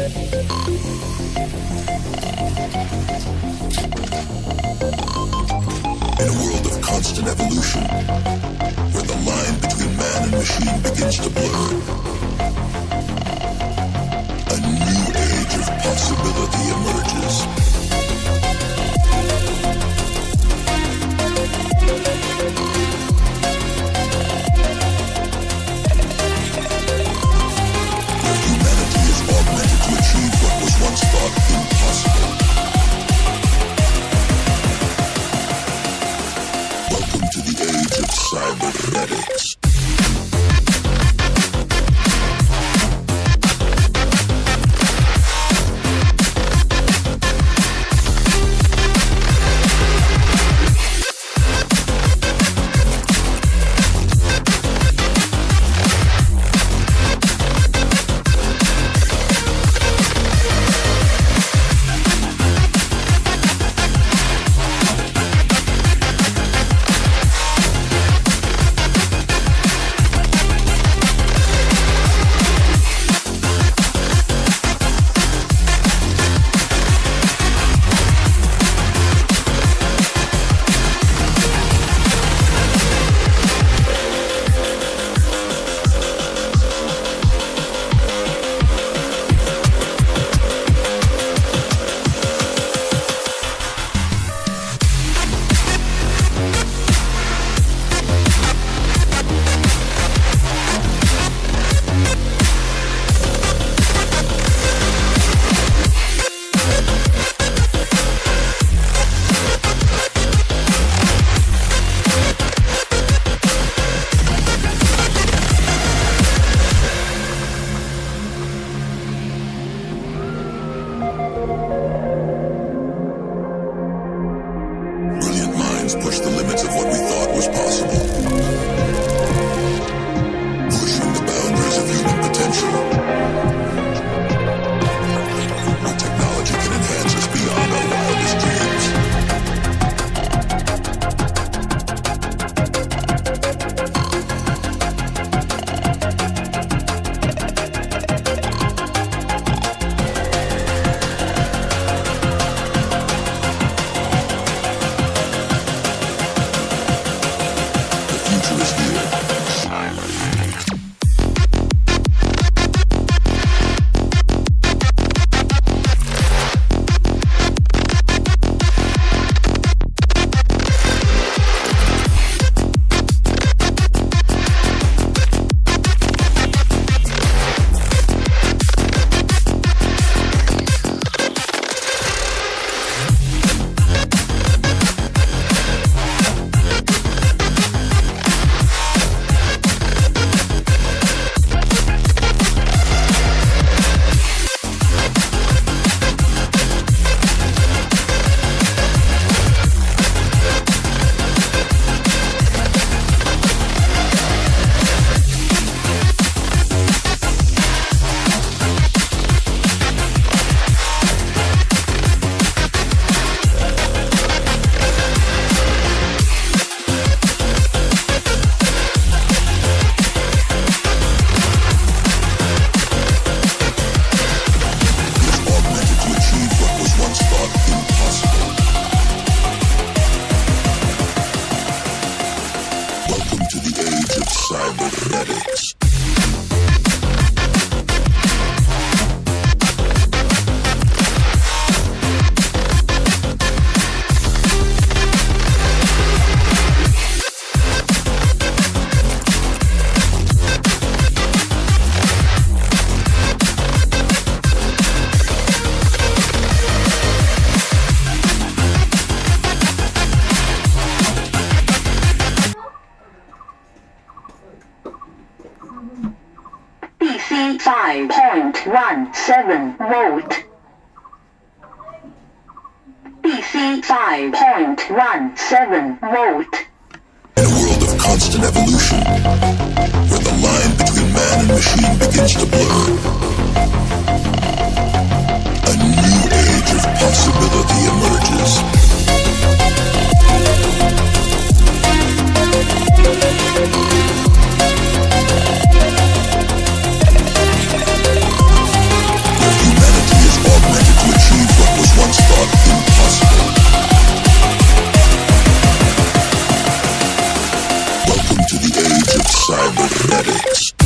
In a world of constant evolution, where the line between man and machine begins to blur, a new age of possibility emerges. Where humanity is augmented to achieve what was once thought impossible. Welcome to the age of cybernetics. Brilliant minds push the limits of what we thought was possible. Pushing the boundaries of human potential. Where technology can enhance us beyond our wildest dreams. Cybernetics. DC 5.17 volt. DC 5.17 volt. In a world of constant evolution, where the line between man and machine begins to blur, a new age of possibility emerges. Where humanity cybernetics.